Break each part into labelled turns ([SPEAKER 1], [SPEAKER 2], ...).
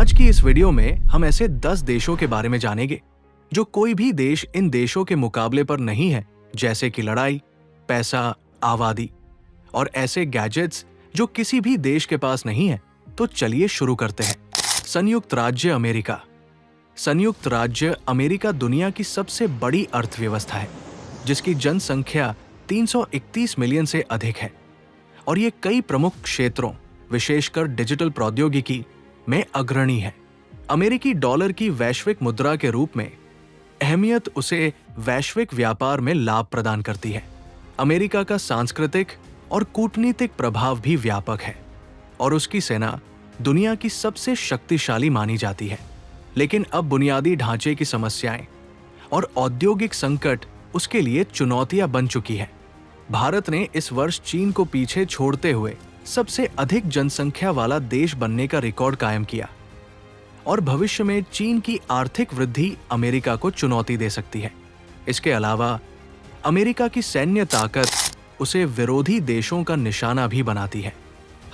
[SPEAKER 1] आज की इस वीडियो में हम ऐसे 10 देशों के बारे में जानेंगे जो कोई भी देश इन देशों के मुकाबले पर नहीं है, जैसे कि लड़ाई, पैसा, आबादी और ऐसे गैजेट्स जो किसी भी देश के पास नहीं है। तो चलिए शुरू करते हैं। संयुक्त राज्य अमेरिका। संयुक्त राज्य अमेरिका दुनिया की सबसे बड़ी अर्थव्यवस्था है, जिसकी जनसंख्या 331 मिलियन से अधिक है और ये कई प्रमुख क्षेत्रों, विशेषकर डिजिटल प्रौद्योगिकी में अग्रणी है। अमेरिकी डॉलर की वैश्विक मुद्रा के रूप में अहमियत उसे वैश्विक व्यापार में लाभ प्रदान करती है। अमेरिका का सांस्कृतिक और कूटनीतिक प्रभाव भी व्यापक है और उसकी सेना दुनिया की सबसे शक्तिशाली मानी जाती है। लेकिन अब बुनियादी ढांचे की समस्याएं और औद्योगिक संकट उसके लिए चुनौतियां बन चुकी है। भारत ने इस वर्ष चीन को पीछे छोड़ते हुए सबसे अधिक जनसंख्या वाला देश बनने का रिकॉर्ड कायम किया और भविष्य में चीन की आर्थिक वृद्धि अमेरिका को चुनौती दे सकती है। इसके अलावा अमेरिका की सैन्य ताकत उसे विरोधी देशों का निशाना भी बनाती है।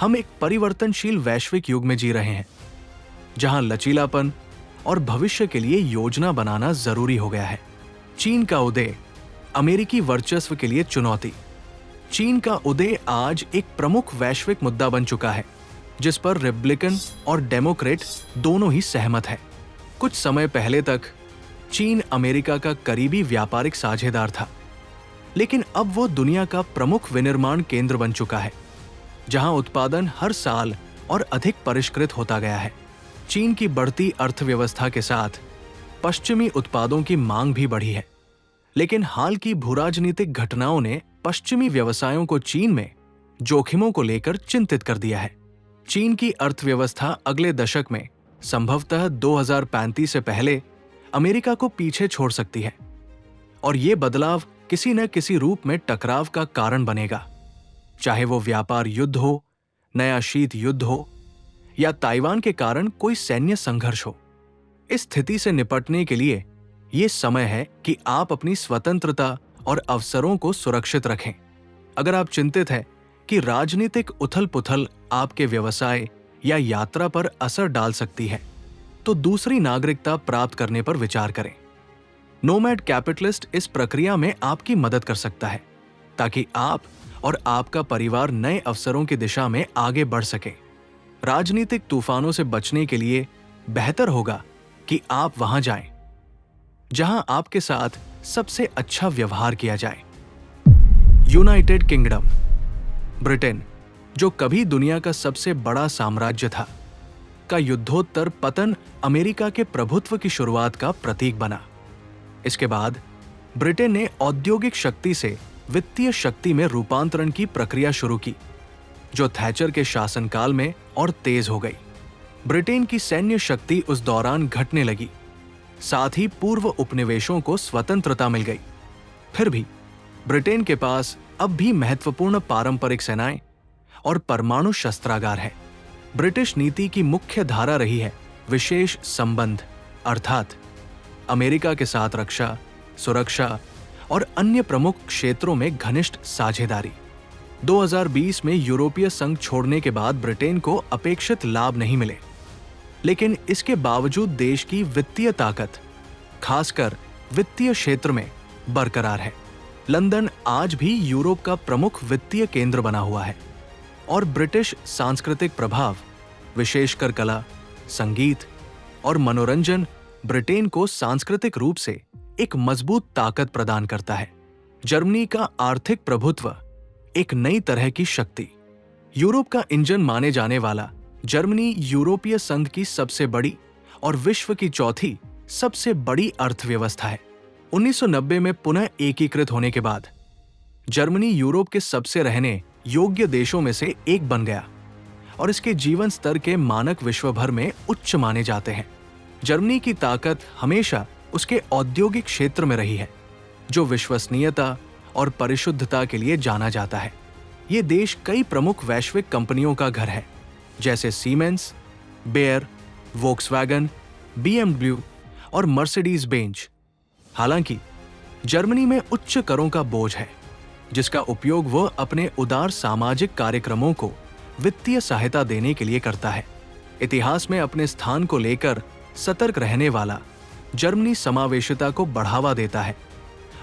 [SPEAKER 1] हम एक परिवर्तनशील वैश्विक युग में जी रहे हैं, जहां लचीलापन और भविष्य के लिए योजना बनाना जरूरी हो गया है। चीन का उदय, अमेरिकी वर्चस्व के लिए चुनौती। चीन का उदय आज एक प्रमुख वैश्विक मुद्दा बन चुका है, जिस पर रिपब्लिकन और डेमोक्रेट दोनों ही सहमत हैं। कुछ समय पहले तक चीन अमेरिका का करीबी व्यापारिक साझेदार था, लेकिन अब वो दुनिया का प्रमुख विनिर्माण केंद्र बन चुका है, जहां उत्पादन हर साल और अधिक परिष्कृत होता गया है। चीन की बढ़ती अर्थव्यवस्था के साथ पश्चिमी उत्पादों की मांग भी बढ़ी है, लेकिन हाल की भूराजनीतिक घटनाओं ने पश्चिमी व्यवसायों को चीन में जोखिमों को लेकर चिंतित कर दिया है। चीन की अर्थव्यवस्था अगले दशक में संभवतः 2035 से पहले अमेरिका को पीछे छोड़ सकती है और ये बदलाव किसी न किसी रूप में टकराव का कारण बनेगा, चाहे वो व्यापार युद्ध हो, नया शीत युद्ध हो या ताइवान के कारण कोई सैन्य संघर्ष हो। इस स्थिति से निपटने के लिए ये समय है कि आप अपनी स्वतंत्रता और अवसरों को सुरक्षित रखें। अगर आप चिंतित हैं कि राजनीतिक उथल-पुथल आपके व्यवसाय या यात्रा पर असर डाल सकती है, तो दूसरी नागरिकता प्राप्त करने पर विचार करें। नोमैड कैपिटलिस्ट इस प्रक्रिया में आपकी मदद कर सकता है, ताकि आप और आपका परिवार नए अवसरों की दिशा में आगे बढ़ सके। राजनीतिक तूफानों से बचने के लिए बेहतर होगा कि आप वहां जाएं, जहां आपके साथ सबसे अच्छा व्यवहार किया जाए। United kingdom. ब्रिटेन, जो कभी दुनिया का सबसे बड़ा साम्राज्य था, का युद्धोत्तर पतन अमेरिका के प्रभुत्व की शुरुआत का प्रतीक बना। इसके बाद ब्रिटेन ने औद्योगिक शक्ति से वित्तीय शक्ति में रूपांतरण की प्रक्रिया शुरू की, जो थैचर के शासनकाल में और तेज हो गई। ब्रिटेन की सैन्य शक्ति उस दौरान घटने लगी, साथ ही पूर्व उपनिवेशों को स्वतंत्रता मिल गई। फिर भी ब्रिटेन के पास अब भी महत्वपूर्ण पारंपरिक सेनाएं और परमाणु शस्त्रागार है। ब्रिटिश नीति की मुख्य धारा रही है विशेष संबंध, अर्थात अमेरिका के साथ रक्षा, सुरक्षा और अन्य प्रमुख क्षेत्रों में घनिष्ठ साझेदारी। 2020 में यूरोपीय संघ छोड़ने के बाद ब्रिटेन को अपेक्षित लाभ नहीं मिले, लेकिन इसके बावजूद देश की वित्तीय ताकत, खासकर वित्तीय क्षेत्र में, बरकरार है। लंदन आज भी यूरोप का प्रमुख वित्तीय केंद्र बना हुआ है और ब्रिटिश सांस्कृतिक प्रभाव, विशेषकर कला, संगीत और मनोरंजन, ब्रिटेन को सांस्कृतिक रूप से एक मजबूत ताकत प्रदान करता है। जर्मनी का आर्थिक प्रभुत्व एक नई तरह की शक्ति। यूरोप का इंजन माने जाने वाला जर्मनी यूरोपीय संघ की सबसे बड़ी और विश्व की चौथी सबसे बड़ी अर्थव्यवस्था है। 1990 में पुनः एकीकृत होने के बाद जर्मनी यूरोप के सबसे रहने योग्य देशों में से एक बन गया और इसके जीवन स्तर के मानक विश्व भर में उच्च माने जाते हैं। जर्मनी की ताकत हमेशा उसके औद्योगिक क्षेत्र में रही है, जो विश्वसनीयता और परिशुद्धता के लिए जाना जाता है। ये देश कई प्रमुख वैश्विक कंपनियों का घर है, जैसे सीमेंस, बेयर, वोक्सवैगन, BMW और मर्सिडीज बेंज। हालांकि जर्मनी में उच्च करों का बोझ है, जिसका उपयोग वह अपने उदार सामाजिक कार्यक्रमों को वित्तीय सहायता देने के लिए करता है। इतिहास में अपने स्थान को लेकर सतर्क रहने वाला, जर्मनी समावेशिता को बढ़ावा देता है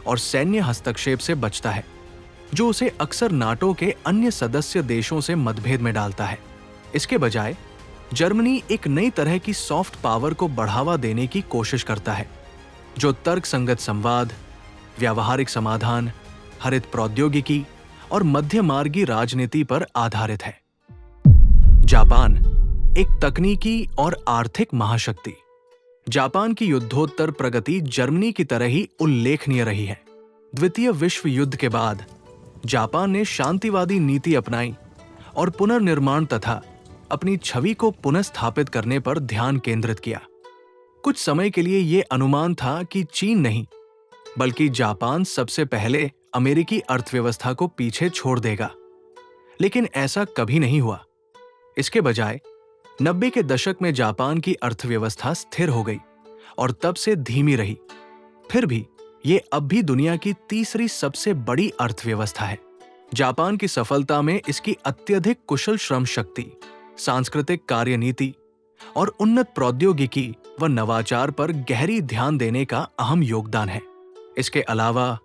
[SPEAKER 1] और सैन्य हस्तक्षेप से बचता है, जो उसे अक्सर नाटो के अन्य सदस्य देशों से मतभेद में डालता है। इसके बजाय जर्मनी एक नई तरह की सॉफ्ट पावर को बढ़ावा देने की कोशिश करता है, जो तर्कसंगत संवाद, व्यावहारिक समाधान, हरित प्रौद्योगिकी और मध्यमार्गी राजनीति पर आधारित है। जापान एक तकनीकी और आर्थिक महाशक्ति। जापान की युद्धोत्तर प्रगति जर्मनी की तरह ही उल्लेखनीय रही है। द्वितीय विश्व युद्ध के बाद जापान ने शांतिवादी नीति अपनाई और पुनर्निर्माण तथा अपनी छवि को पुनर्स्थापित करने पर ध्यान केंद्रित किया। कुछ समय के लिए यह अनुमान था कि चीन नहीं, बल्कि जापान सबसे पहले अमेरिकी अर्थव्यवस्था को पीछे छोड़ देगा, लेकिन ऐसा कभी नहीं हुआ। इसके बजाय 90 के दशक में जापान की अर्थव्यवस्था स्थिर हो गई और तब से धीमी रही। फिर भी ये अब भी दुनिया की तीसरी सबसे बड़ी अर्थव्यवस्था है। जापान की सफलता में इसकी अत्यधिक कुशल श्रम शक्ति, सांस्कृतिक कार्यनीति और उन्नत प्रौद्योगिकी व नवाचार पर गहरी ध्यान देने का अहम योगदान है। इसके अलावा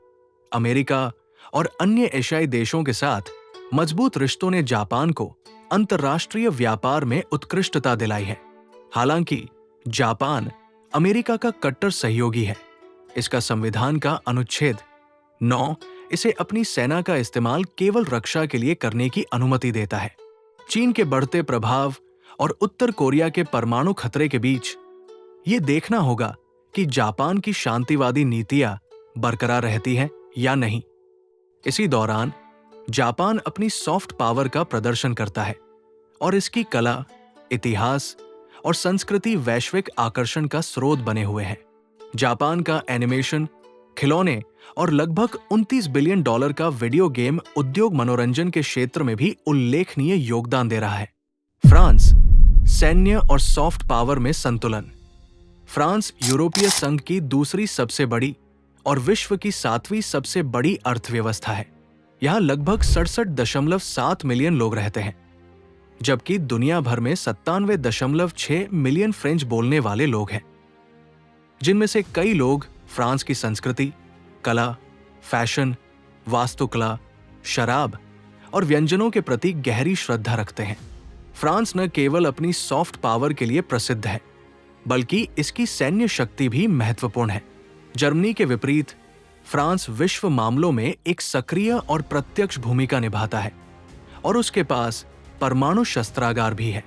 [SPEAKER 1] अमेरिका और अन्य एशियाई देशों के साथ मजबूत रिश्तों ने जापान को अंतर्राष्ट्रीय व्यापार में उत्कृष्टता दिलाई है। हालांकि जापान अमेरिका का कट्टर सहयोगी है। इसका संविधान का अनुच्छेद 9 इसे अपनी सेना का इस्तेमाल केवल रक्षा के लिए करने की अनुमति देता है। चीन के बढ़ते प्रभाव और उत्तर कोरिया के परमाणु खतरे के बीच ये देखना होगा कि जापान की शांतिवादी नीतियां बरकरार रहती हैं या नहीं। इसी दौरान जापान अपनी सॉफ्ट पावर का प्रदर्शन करता है और इसकी कला, इतिहास और संस्कृति वैश्विक आकर्षण का स्रोत बने हुए हैं। जापान का एनिमेशन, खिलौने और लगभग $29 बिलियन का वीडियो गेम उद्योग मनोरंजन के क्षेत्र में भी उल्लेखनीय योगदान दे रहा है। फ्रांस सैन्य और सॉफ्ट पावर में संतुलन। फ्रांस यूरोपीय संघ की दूसरी सबसे बड़ी और विश्व की 7वीं सबसे बड़ी अर्थव्यवस्था है। यहाँ लगभग 67.7 मिलियन लोग रहते हैं, जबकि दुनिया भर में 97.6 मिलियन फ्रेंच बोलने वाले लोग हैं, जिनमें से कई लोग फ्रांस की संस्कृति, कला, फैशन, वास्तुकला, शराब और व्यंजनों के प्रति गहरी श्रद्धा रखते हैं। फ्रांस न केवल अपनी सॉफ्ट पावर के लिए प्रसिद्ध है, बल्कि इसकी सैन्य शक्ति भी महत्वपूर्ण है। जर्मनी के विपरीत फ्रांस विश्व मामलों में एक सक्रिय और प्रत्यक्ष भूमिका निभाता है और उसके पास परमाणु शस्त्रागार भी है।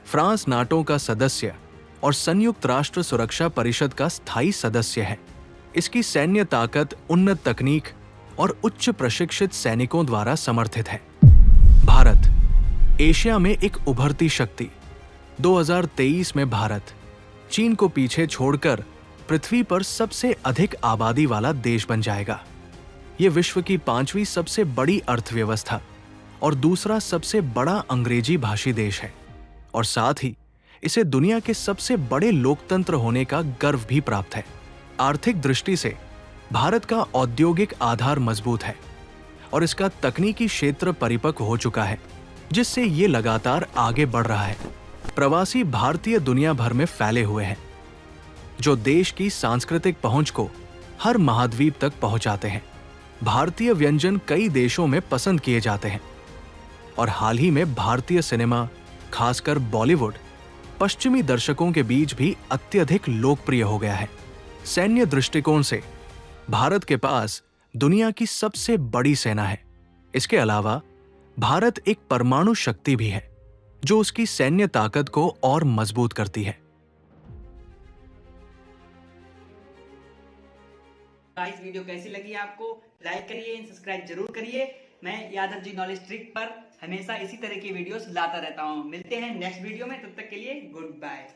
[SPEAKER 1] फ्रांस नाटो का सदस्य और संयुक्त राष्ट्र सुरक्षा परिषद का स्थायी सदस्य है। इसकी सैन्य ताकत उन्नत तकनीक और उच्च प्रशिक्षित सैनिकों द्वारा समर्थित है। भारत एशिया में एक उभरती शक्ति। 2023 में भारत चीन को पीछे छोड़कर पृथ्वी पर सबसे अधिक आबादी वाला देश बन जाएगा। यह विश्व की 5वीं सबसे बड़ी अर्थव्यवस्था और दूसरा सबसे बड़ा अंग्रेजी भाषी देश है और साथ ही इसे दुनिया के सबसे बड़े लोकतंत्र होने का गर्व भी प्राप्त है। आर्थिक दृष्टि से भारत का औद्योगिक आधार मजबूत है और इसका तकनीकी क्षेत्र परिपक्व हो चुका है, जिससे ये लगातार आगे बढ़ रहा है। प्रवासी भारतीय दुनिया भर में फैले हुए हैं, जो देश की सांस्कृतिक पहुंच को हर महाद्वीप तक पहुंचाते हैं। भारतीय व्यंजन कई देशों में पसंद किए जाते हैं और हाल ही में भारतीय सिनेमा, खासकर बॉलीवुड, पश्चिमी दर्शकों के बीच भी अत्यधिक लोकप्रिय हो गया है। सैन्य दृष्टिकोण से भारत के पास दुनिया की सबसे बड़ी सेना है। इसके अलावा भारत एक परमाणु शक्ति भी है, जो उसकी सैन्य ताकत को और मजबूत करती है।
[SPEAKER 2] गाइस, वीडियो कैसी लगी आपको? लाइक करिए, सब्सक्राइब जरूर करिए। मैं यादव जी नॉलेज ट्रिक पर हमेशा इसी तरह की वीडियोस लाता रहता हूं। मिलते हैं नेक्स्ट वीडियो में, तब तक के लिए गुड बाय।